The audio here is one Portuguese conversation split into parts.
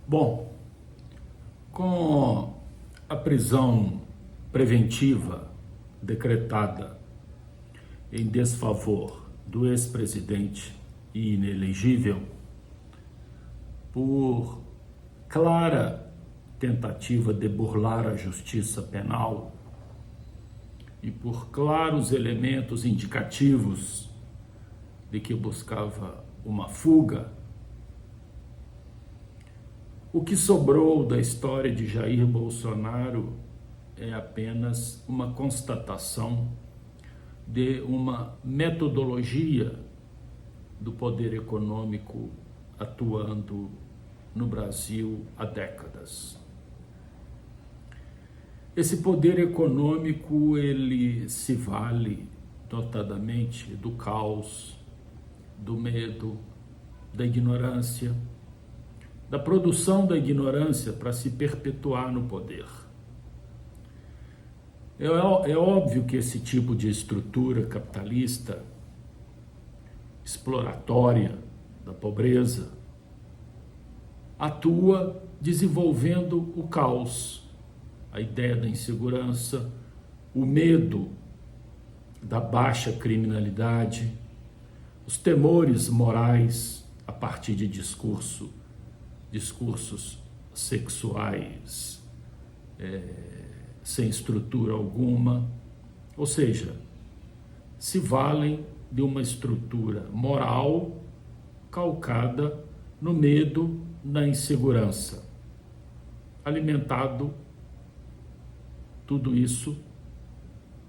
Bom, com a prisão preventiva decretada em desfavor do ex-presidente e inelegível por clara tentativa de burlar a justiça penal e por claros elementos indicativos de que buscava uma fuga, o que sobrou da história de Jair Bolsonaro é apenas uma constatação de uma metodologia do poder econômico atuando no Brasil há décadas. Esse poder econômico, ele se vale notadamente do caos, do medo, da ignorância, da produção da ignorância para se perpetuar no poder. É óbvio que esse tipo de estrutura capitalista, exploratória da pobreza, atua desenvolvendo o caos, a ideia da insegurança, o medo da baixa criminalidade, os temores morais a partir de discursos sexuais sem estrutura alguma, ou seja, se valem de uma estrutura moral calcada no medo, na insegurança, alimentado tudo isso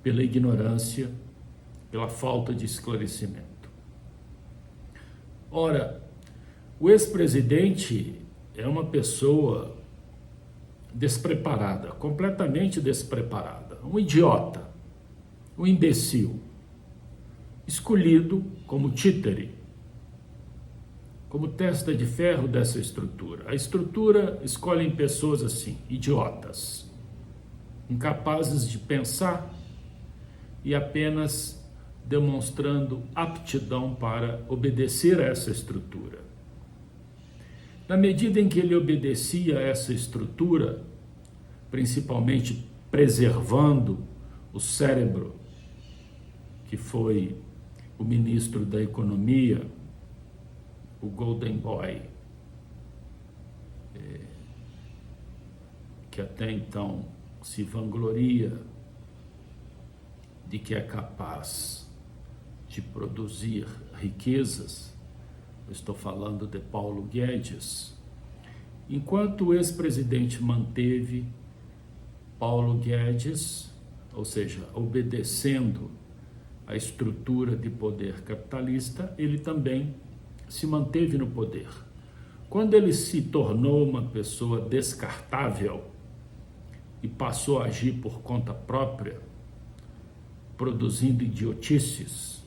pela ignorância, pela falta de esclarecimento. Ora, o ex-presidente é uma pessoa despreparada, completamente despreparada, um idiota, um imbecil, escolhido como títere, como testa de ferro dessa estrutura. A estrutura escolhe pessoas assim, idiotas, incapazes de pensar e apenas demonstrando aptidão para obedecer a essa estrutura. Na medida em que ele obedecia a essa estrutura, principalmente preservando o cérebro, que foi o ministro da Economia, o Golden Boy, que até então se vangloria de que é capaz de produzir riquezas. Eu estou falando de Paulo Guedes. Enquanto o ex-presidente manteve Paulo Guedes, ou seja, obedecendo a estrutura de poder capitalista, ele também se manteve no poder. Quando ele se tornou uma pessoa descartável e passou a agir por conta própria, produzindo idiotices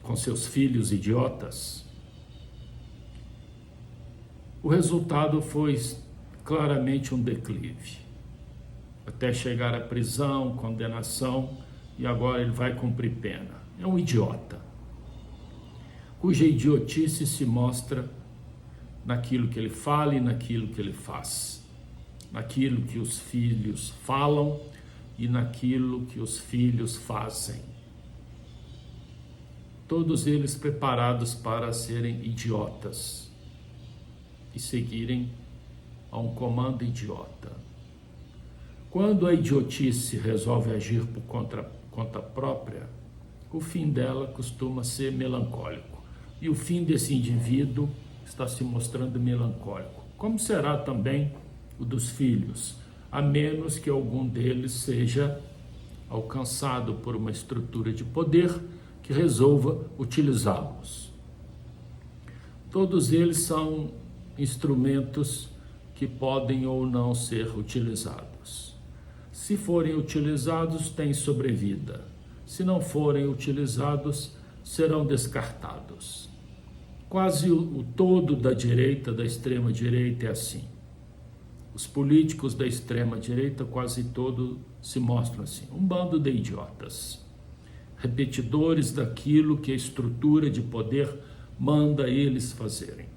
com seus filhos idiotas, o resultado foi claramente um declive, até chegar à prisão, condenação, e agora ele vai cumprir pena. É um idiota, cuja idiotice se mostra naquilo que ele fala e naquilo que ele faz, naquilo que os filhos falam e naquilo que os filhos fazem. Todos eles preparados para serem idiotas e seguirem a um comando idiota. Quando a idiotice resolve agir por conta própria, o fim dela costuma ser melancólico. E o fim desse indivíduo está se mostrando melancólico. Como será também o dos filhos, a menos que algum deles seja alcançado por uma estrutura de poder que resolva utilizá-los. Todos eles são instrumentos que podem ou não ser utilizados. Se forem utilizados, têm sobrevida. Se não forem utilizados, serão descartados. Quase o todo da direita, da extrema-direita, é assim. Os políticos da extrema-direita quase todos se mostram assim. Um bando de idiotas, repetidores daquilo que a estrutura de poder manda eles fazerem.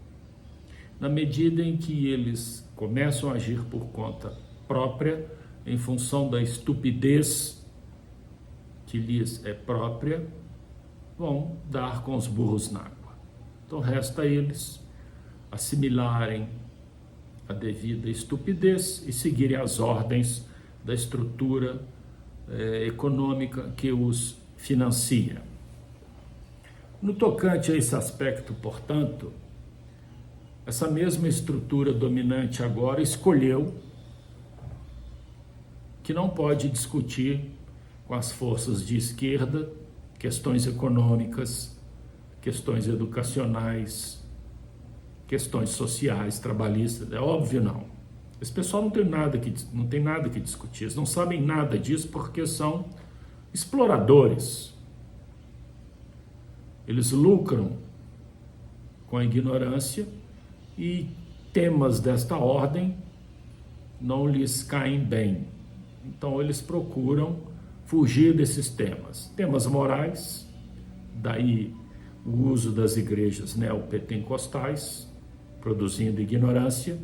na medida em que eles começam a agir por conta própria, em função da estupidez que lhes é própria, vão dar com os burros na água. Então resta a eles assimilarem a devida estupidez e seguirem as ordens da estrutura econômica que os financia. No tocante a esse aspecto, portanto, essa mesma estrutura dominante agora escolheu que não pode discutir com as forças de esquerda questões econômicas, questões educacionais, questões sociais, trabalhistas. É óbvio, não. Esse pessoal não tem nada que discutir, eles não sabem nada disso porque são exploradores. Eles lucram com a ignorância e temas desta ordem não lhes caem bem. Então eles procuram fugir desses temas. Temas morais, daí o uso das igrejas neopentecostais, produzindo ignorância.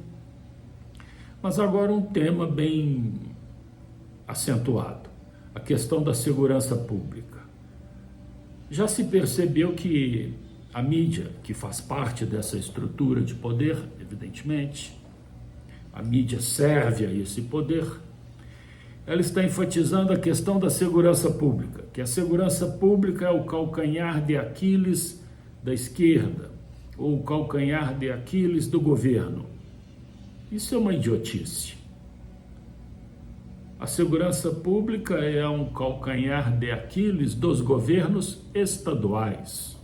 Mas agora um tema bem acentuado, a questão da segurança pública. Já se percebeu que a mídia, que faz parte dessa estrutura de poder, evidentemente, a mídia serve a esse poder, ela está enfatizando a questão da segurança pública, que a segurança pública é o calcanhar de Aquiles da esquerda, ou o calcanhar de Aquiles do governo. Isso é uma idiotice. A segurança pública é um calcanhar de Aquiles dos governos estaduais.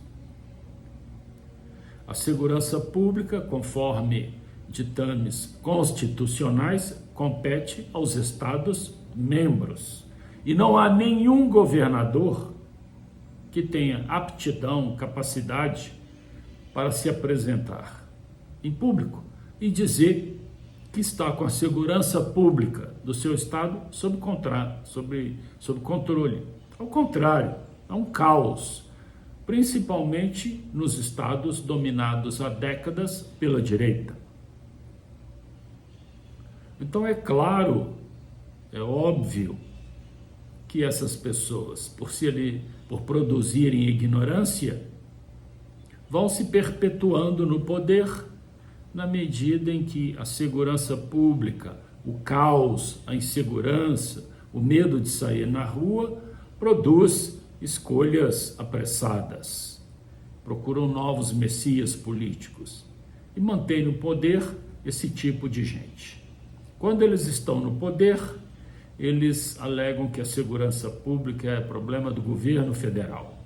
A segurança pública, conforme ditames constitucionais, compete aos Estados membros. E não há nenhum governador que tenha aptidão, capacidade para se apresentar em público e dizer que está com a segurança pública do seu estado sob controle. Ao contrário, é um caos, principalmente nos estados dominados há décadas pela direita. Então é claro, é óbvio que essas pessoas, por produzirem ignorância, vão se perpetuando no poder na medida em que a segurança pública, o caos, a insegurança, o medo de sair na rua, produz escolhas apressadas. Procuram novos messias políticos e mantêm no poder esse tipo de gente. Quando eles estão no poder, eles alegam que a segurança pública é problema do governo federal.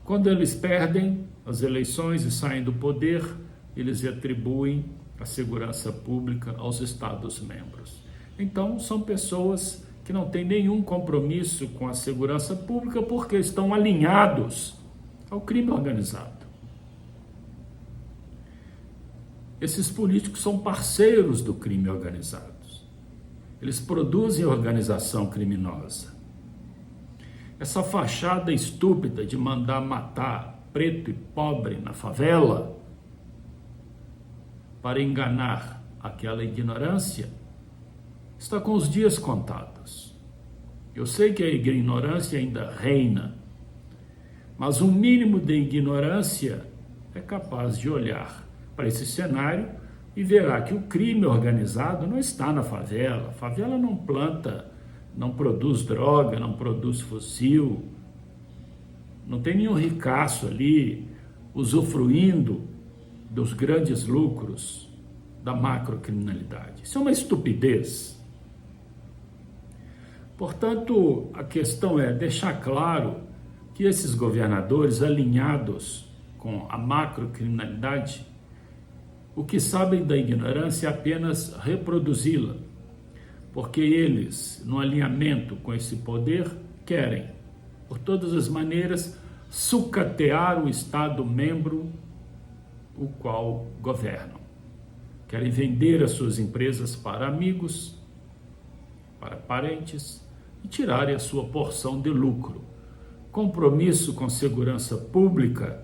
Quando eles perdem as eleições e saem do poder, eles atribuem a segurança pública aos Estados-membros. Então, são pessoas que não têm nenhum compromisso com a segurança pública porque estão alinhados ao crime organizado. Esses políticos são parceiros do crime organizado. Eles produzem organização criminosa. Essa fachada estúpida de mandar matar preto e pobre na favela para enganar aquela ignorância está com os dias contados. Eu sei que a ignorância ainda reina, mas um mínimo de ignorância é capaz de olhar para esse cenário e verá que o crime organizado não está na favela. A favela não planta, não produz droga, não produz fuzil, não tem nenhum ricaço ali usufruindo dos grandes lucros da macrocriminalidade. Isso é uma estupidez. Portanto, a questão é deixar claro que esses governadores alinhados com a macrocriminalidade, o que sabem da ignorância é apenas reproduzi-la, porque eles, no alinhamento com esse poder, querem, por todas as maneiras, sucatear o Estado-membro o qual governam. Querem vender as suas empresas para amigos, para parentes e tirarem a sua porção de lucro. Compromisso com segurança pública?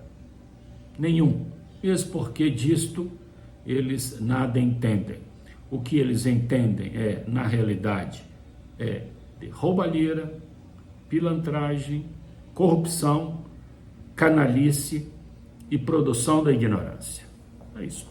Nenhum. mesmo porque disto eles nada entendem. O que eles entendem na realidade, de roubalheira, pilantragem, corrupção, canalice e produção da ignorância. É isso.